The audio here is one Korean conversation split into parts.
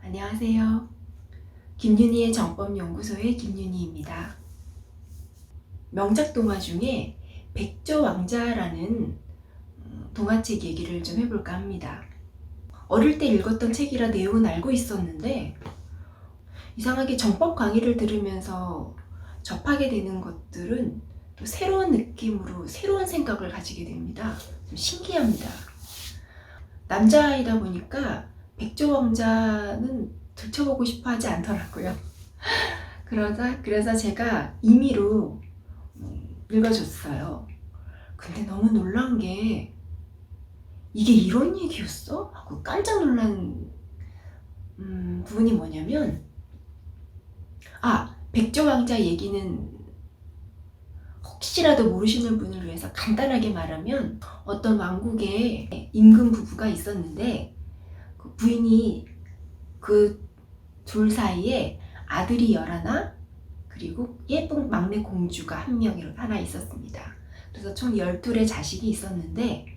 안녕하세요. 김윤희의 정법연구소의 김윤희입니다. 명작 동화 중에 백조왕자라는 동화책 얘기를 좀 해볼까 합니다. 어릴 때 읽었던 책이라 내용은 알고 있었는데 이상하게 정법 강의를 들으면서 접하게 되는 것들은 또 새로운 느낌으로 새로운 생각을 가지게 됩니다. 좀 신기합니다. 남자아이다 보니까 백조왕자는 들춰보고 싶어 하지 않더라고요. 그래서 제가 임의로 읽어줬어요. 근데 너무 놀란 게 이게 이런 얘기였어? 하고 깜짝 놀란 부분이 뭐냐면 백조왕자 얘기는 혹시라도 모르시는 분을 위해서 간단하게 말하면 어떤 왕국에 임금 부부가 있었는데 그 부인이 그 둘 사이에 아들이 11, 그리고 예쁜 막내 공주가 하나 있었습니다. 그래서 총 12의 자식이 있었는데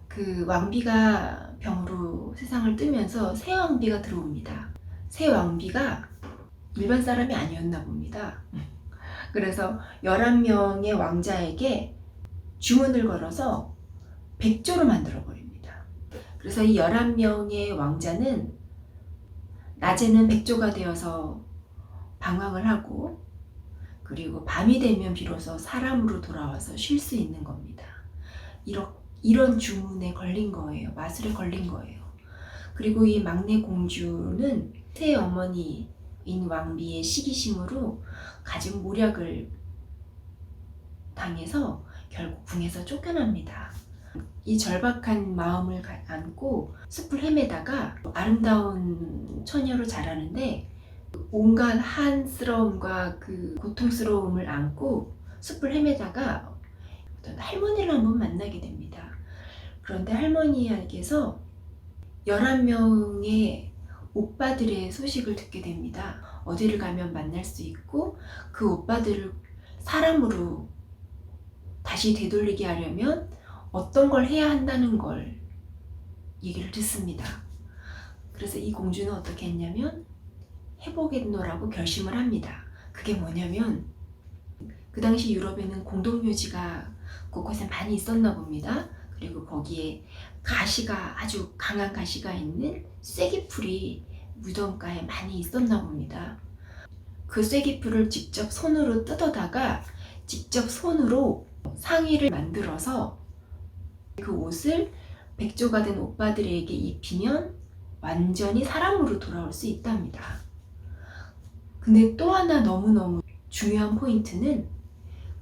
그 왕비가 병으로 세상을 뜨면서 새 왕비가 들어옵니다. 새 왕비가 일반 사람이 아니었나 봅니다. 그래서 11명의 왕자에게 주문을 걸어서 백조로 만들어 버립니다. 그래서 이 11명의 왕자는 낮에는 백조가 되어서 방황을 하고 그리고 밤이 되면 비로소 사람으로 돌아와서 쉴 수 있는 겁니다. 이런 주문에 걸린 거예요. 마술에 걸린 거예요. 그리고 이 막내 공주는 새 어머니인 왕비의 시기심으로 가진 모략을 당해서 결국 궁에서 쫓겨납니다. 이 절박한 마음을 안고 숲을 헤매다가 아름다운 처녀로 자라는데 온갖 한스러움과 그 고통스러움을 안고 숲을 헤매다가 어떤 할머니를 한번 만나게 됩니다. 그런데 할머니에게서 11명의 오빠들의 소식을 듣게 됩니다. 어디를 가면 만날 수 있고 그 오빠들을 사람으로 다시 되돌리게 하려면 어떤 걸 해야 한다는 걸 얘기를 듣습니다. 그래서 이 공주는 어떻게 했냐면 해보겠노라고 결심을 합니다. 그게 뭐냐면 그 당시 유럽에는 공동묘지가 곳곳에 많이 있었나 봅니다. 그리고 거기에 아주 강한 가시가 있는 쐐기풀이 무덤가에 많이 있었나 봅니다. 그 쐐기풀을 직접 손으로 뜯어다가 직접 손으로 상의를 만들어서 그 옷을 백조가 된 오빠들에게 입히면 완전히 사람으로 돌아올 수 있답니다. 근데 또 하나 너무너무 중요한 포인트는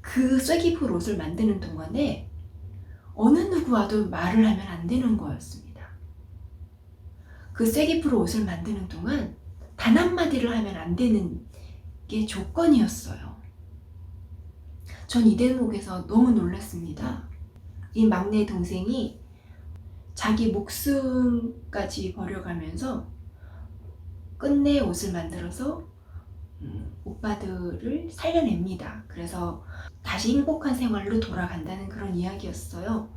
그 쐐기풀 옷을 만드는 동안에 어느 누구와도 말을 하면 안 되는 거였습니다. 그 쐐기풀 옷을 만드는 동안 단 한마디를 하면 안 되는 게 조건이었어요. 전 이 대목에서 너무 놀랐습니다. 이 막내 동생이 자기 목숨까지 버려가면서 끝내 옷을 만들어서 오빠들을 살려냅니다. 그래서 다시 행복한 생활로 돌아간다는 그런 이야기였어요.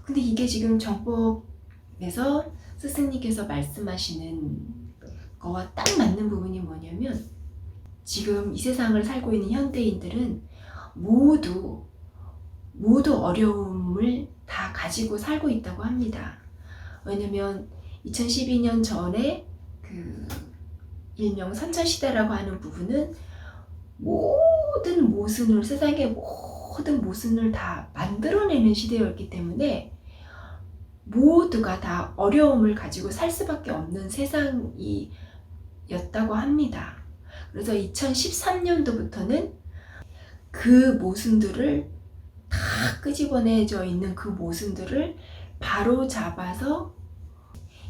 근데 이게 지금 정법에서 스승님께서 말씀하시는 거와 딱 맞는 부분이 뭐냐면 지금 이 세상을 살고 있는 현대인들은 모두 어려움을 다 가지고 살고 있다고 합니다. 왜냐면 2012년 전에 그 일명 선천시대라고 하는 부분은 세상의 모든 모순을 다 만들어내는 시대였기 때문에 모두가 다 어려움을 가지고 살 수밖에 없는 세상이었다고 합니다. 그래서 2013년도부터는 그 모순들을 다 끄집어내져 있는 그 모순들을 바로 잡아서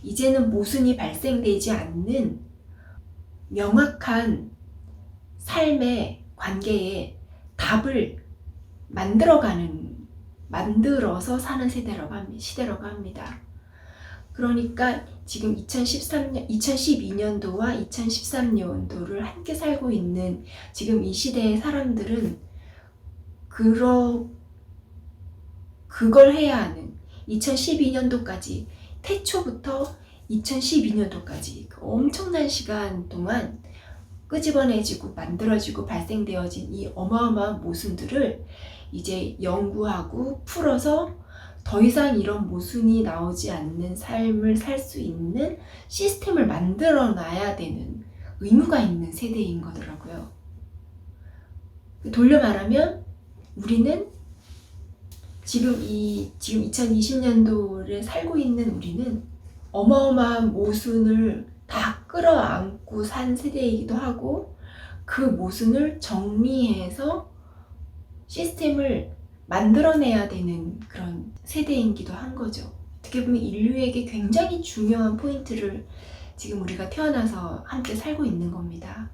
이제는 모순이 발생되지 않는 명확한 삶의 관계에 답을 만들어서 사는 시대라고 합니다. 그러니까 지금 2012년도와 2013년도를 함께 살고 있는 지금 이 시대의 사람들은 그걸 해야 하는 2012년도까지 태초부터 2012년도까지 그 엄청난 시간 동안 끄집어내지고 만들어지고 발생되어진 이 어마어마한 모순들을 이제 연구하고 풀어서 더 이상 이런 모순이 나오지 않는 삶을 살 수 있는 시스템을 만들어 놔야 되는 의무가 있는 세대인 거더라고요. 돌려 말하면 우리는 지금 2020년도를 살고 있는 우리는 어마어마한 모순을 다 끌어안고 산 세대이기도 하고, 그 모순을 정리해서 시스템을 만들어내야 되는 그런 세대이기도 한 거죠. 어떻게 보면 인류에게 굉장히 중요한 포인트를 지금 우리가 태어나서 함께 살고 있는 겁니다.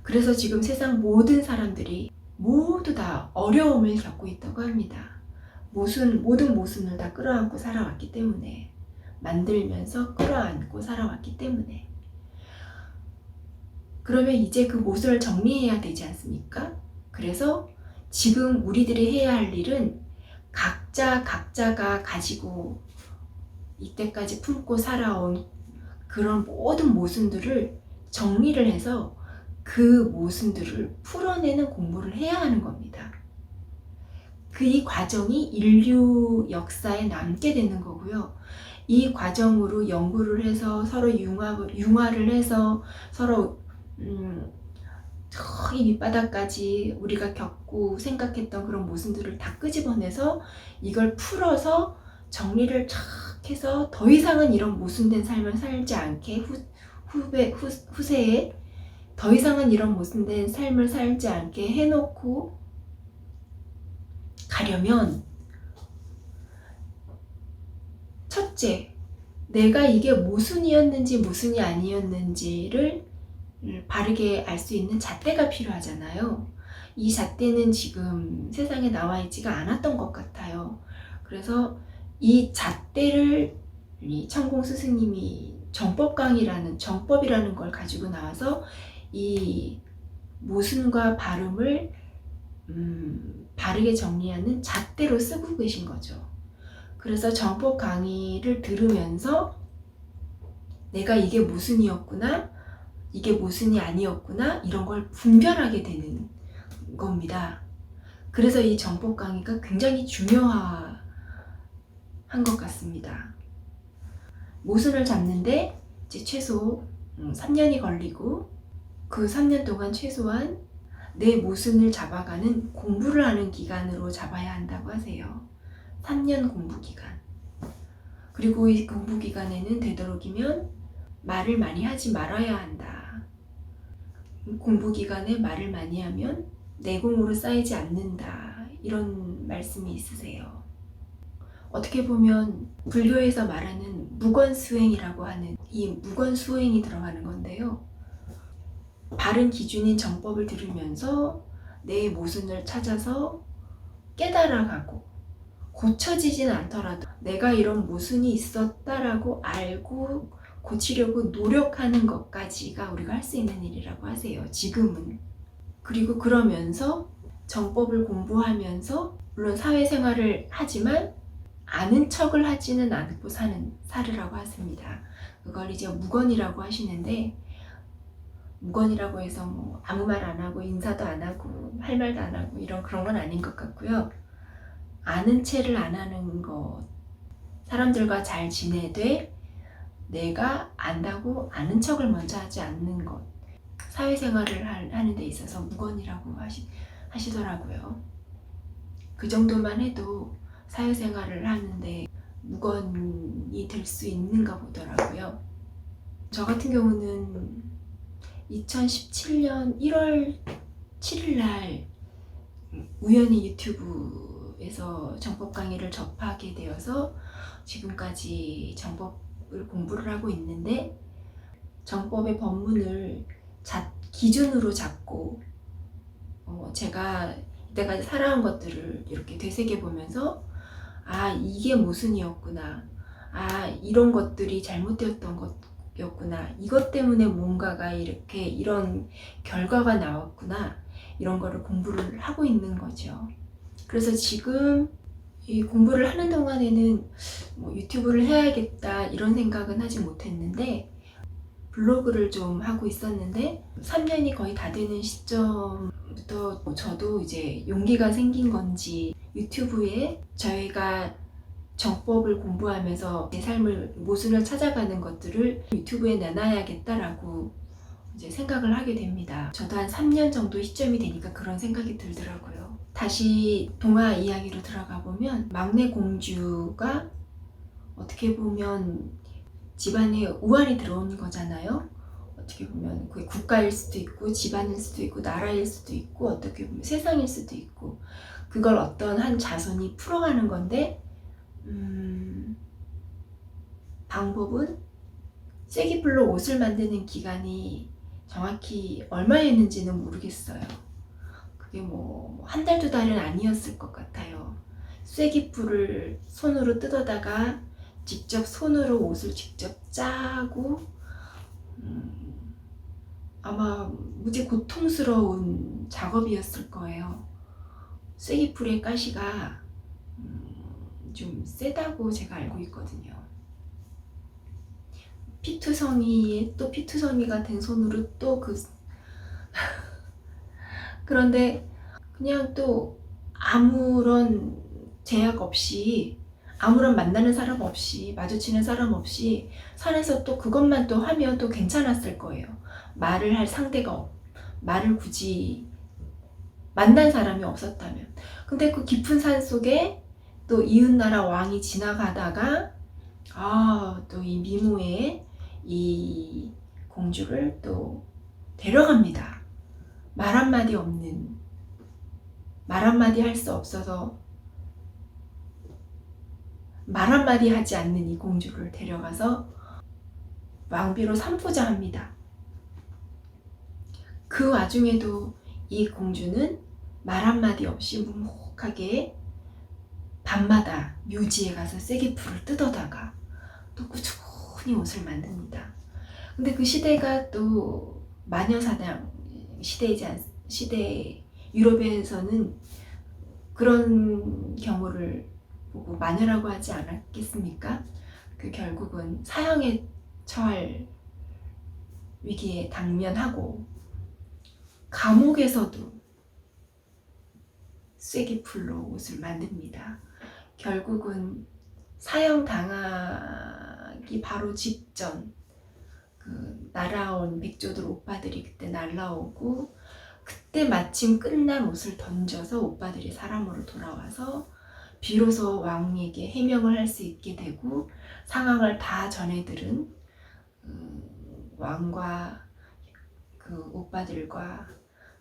그래서 지금 세상 모든 사람들이 모두 다 어려움을 겪고 있다고 합니다. 모든 모순을 다 끌어안고 살아왔기 때문에, 만들면서 끌어안고 살아왔기 때문에. 그러면 이제 그 모순을 정리해야 되지 않습니까? 그래서 지금 우리들이 해야 할 일은 각자가 가지고 이때까지 품고 살아온 그런 모든 모순들을 정리를 해서 그 모순들을 풀어내는 공부를 해야 하는 겁니다. 이 과정이 인류 역사에 남게 되는 거고요. 이 과정으로 연구를 해서 서로 융화를 해서 서로 저기 밑바닥까지 우리가 겪고 생각했던 그런 모순들을 다 끄집어내서 이걸 풀어서 정리를 쫙 해서 더 이상은 이런 모순된 삶을 살지 않게 후세에 더 이상은 이런 모순된 삶을 살지 않게 해놓고 가려면, 첫째, 내가 이게 모순이었는지 모순이 아니었는지를 바르게 알 수 있는 잣대가 필요하잖아요. 이 잣대는 지금 세상에 나와 있지가 않았던 것 같아요. 그래서 이 잣대를 천공 스승님이 정법이라는 걸 가지고 나와서 이 모순과 발음을 바르게 정리하는 잣대로 쓰고 계신 거죠. 그래서 정법 강의를 들으면서 내가 이게 모순이었구나, 이게 모순이 아니었구나, 이런 걸 분별하게 되는 겁니다. 그래서 이 정법 강의가 굉장히 중요한 것 같습니다. 모순을 잡는데 이제 최소 3년이 걸리고, 그 3년 동안 최소한 내 모순을 잡아가는 공부를 하는 기간으로 잡아야 한다고 하세요. 3년 공부 기간. 그리고 이 공부 기간에는 되도록이면 말을 많이 하지 말아야 한다. 공부 기간에 말을 많이 하면 내공으로 쌓이지 않는다. 이런 말씀이 있으세요. 어떻게 보면 불교에서 말하는 무건수행이라고 하는 이 무건수행이 들어가는 건데요. 바른 기준인 정법을 들으면서 내 모순을 찾아서 깨달아가고, 고쳐지진 않더라도 내가 이런 모순이 있었다라고 알고 고치려고 노력하는 것까지가 우리가 할 수 있는 일이라고 하세요, 지금은. 그리고 그러면서 정법을 공부하면서 물론 사회생활을 하지만 아는 척을 하지는 않고 살으라고 하십니다. 그걸 이제 무건이라고 하시는데, 무건이라고 해서 뭐 아무 말 안 하고 인사도 안 하고 할 말도 안 하고 그런 건 아닌 것 같고요. 아는 체를 안 하는 것, 사람들과 잘 지내되 내가 안다고 아는 척을 먼저 하지 않는 것, 사회생활을 하는 데 있어서 무건이라고 하시더라고요. 그 정도만 해도 사회생활을 하는데 무건이 될 수 있는가 보더라고요. 저 같은 경우는 2017년 1월 7일 날 우연히 유튜브에서 정법 강의를 접하게 되어서 지금까지 정법을 공부를 하고 있는데, 정법의 법문을 기준으로 잡고 제가 이때까지 살아온 것들을 이렇게 되새겨보면서 이게 모순이었구나, 이런 것들이 잘못되었던 것이었구나, 이것 때문에 뭔가가 이런 결과가 나왔구나, 이런 거를 공부를 하고 있는 거죠. 그래서 지금 이 공부를 하는 동안에는 뭐 유튜브를 해야겠다 이런 생각은 하지 못했는데, 블로그를 좀 하고 있었는데 3년이 거의 다 되는 시점부터 저도 이제 용기가 생긴 건지 유튜브에 저희가 정법을 공부하면서 내 삶을 모순을 찾아가는 것들을 유튜브에 내놔야겠다라고 이제 생각을 하게 됩니다. 저도 한 3년 정도 시점이 되니까 그런 생각이 들더라고요. 다시 동화 이야기로 들어가 보면 막내 공주가 어떻게 보면 집안에 우환이 들어온 거잖아요. 어떻게 보면 그게 국가일 수도 있고 집안일 수도 있고 나라일 수도 있고 어떻게 보면 세상일 수도 있고, 그걸 어떤 한 자손이 풀어가는 건데, 방법은 쐐기풀로 옷을 만드는 기간이 정확히 얼마였는지는 모르겠어요. 그게 뭐 한 달, 두 달은 아니었을 것 같아요. 쐐기풀을 손으로 뜯어다가 직접 손으로 옷을 직접 짜고, 아마 무지 고통스러운 작업이었을 거예요. 쐐기풀의 가시가 좀 세다고 제가 알고 있거든요. 피투성이에 또 피투성이가 된 손으로 또 그런데 그냥 또 아무런 제약 없이, 아무런 만나는 사람 없이, 마주치는 사람 없이 산에서 또 그것만 또 하면 또 괜찮았을 거예요. 말을 할 상대가 말을 굳이 만난 사람이 없었다면. 근데 그 깊은 산 속에 또 이웃나라 왕이 지나가다가 또 이 미모의 이 공주를 또 데려갑니다. 말 한마디 없는, 말 한마디 할 수 없어서 말 한마디 하지 않는 이 공주를 데려가서 왕비로 삼고자 합니다. 그 와중에도 이 공주는 말 한마디 없이 묵묵하게 밤마다 묘지에 가서 쐐기풀을 뜯어다가 또 꾸준히 옷을 만듭니다. 근데 그 시대가 또 마녀사냥 시대, 유럽에서는 그런 경우를 보고 마녀라고 하지 않았겠습니까? 그 결국은 사형에 처할 위기에 당면하고, 감옥에서도 쐐기풀로 옷을 만듭니다. 결국은 사형 당하기 바로 직전, 그 날아온 백조들 오빠들이 그때 날아오고, 그때 마침 끝난 옷을 던져서 오빠들이 사람으로 돌아와서 비로소 왕에게 해명을 할 수 있게 되고, 상황을 다 전해들은 왕과 그 오빠들과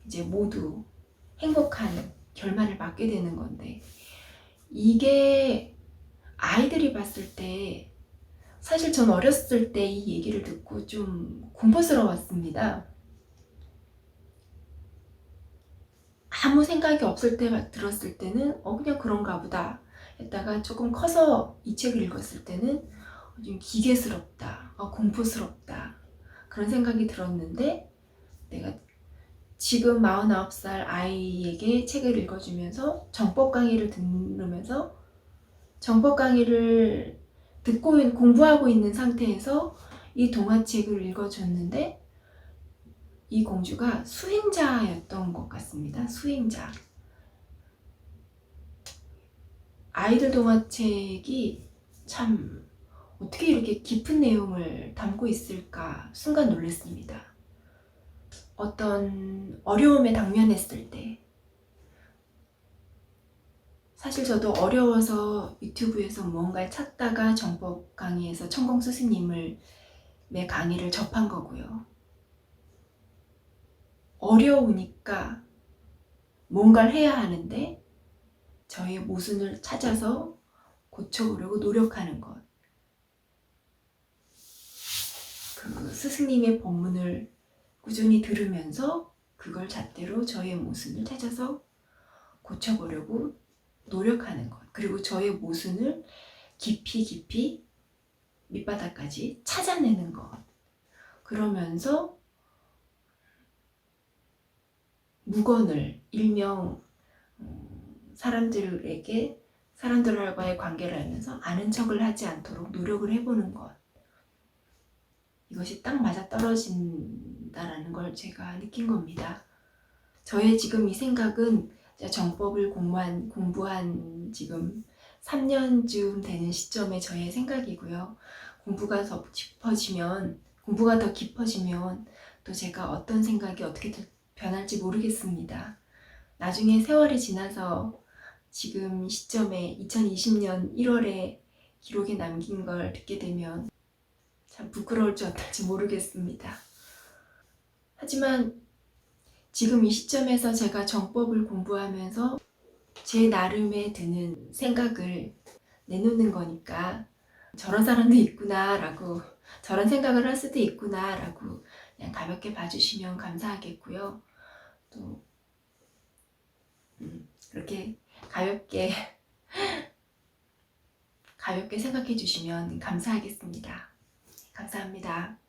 이제 모두 행복한 결말을 맞게 되는 건데, 이게 아이들이 봤을 때, 사실 전 어렸을 때 이 얘기를 듣고 좀 공포스러웠습니다. 아무 생각이 없을 때 들었을 때는 그냥 그런가 보다 했다가, 조금 커서 이 책을 읽었을 때는 좀 기괴스럽다, 공포스럽다, 그런 생각이 들었는데, 내가 지금 49살 아이에게 책을 읽어주면서 정법 강의를 들으면서, 정법 강의를 듣고 공부하고 있는 상태에서 이 동화책을 읽어줬는데, 이 공주가 수행자였던 것 같습니다. 수행자. 아이들 동화책이 참 어떻게 이렇게 깊은 내용을 담고 있을까 순간 놀랐습니다. 어떤 어려움에 당면했을 때, 사실 저도 어려워서 유튜브에서 무언가를 찾다가 정법 강의에서 천공 스승님의 강의를 접한 거고요. 어려우니까 뭔가를 해야 하는데 저의 모순을 찾아서 고쳐보려고 노력하는 것. 그 스승님의 법문을 꾸준히 들으면서 그걸 잣대로 저의 모순을 찾아서 고쳐보려고 노력하는 것. 그리고 저의 모순을 깊이 밑바닥까지 찾아내는 것. 그러면서 무건을 일명 사람들에게 사람들과의 관계를 알면서 아는 척을 하지 않도록 노력을 해보는 것. 이것이 딱 맞아떨어진다라는 걸 제가 느낀 겁니다. 저의 지금 이 생각은 정법을 공부한 지금 3년쯤 되는 시점의 저의 생각이고요. 공부가 더 깊어지면 또 제가 어떤 생각이 어떻게 변할지 모르겠습니다. 나중에 세월이 지나서 지금 시점에 2020년 1월에 기록에 남긴 걸 듣게 되면 참 부끄러울지 어떨지 모르겠습니다. 하지만 지금 이 시점에서 제가 정법을 공부하면서 제 나름에 드는 생각을 내놓는 거니까 저런 사람도 있구나 라고, 저런 생각을 할 수도 있구나 라고 그냥 가볍게 봐주시면 감사하겠고요. 또 그렇게 가볍게 생각해 주시면 감사하겠습니다. 감사합니다.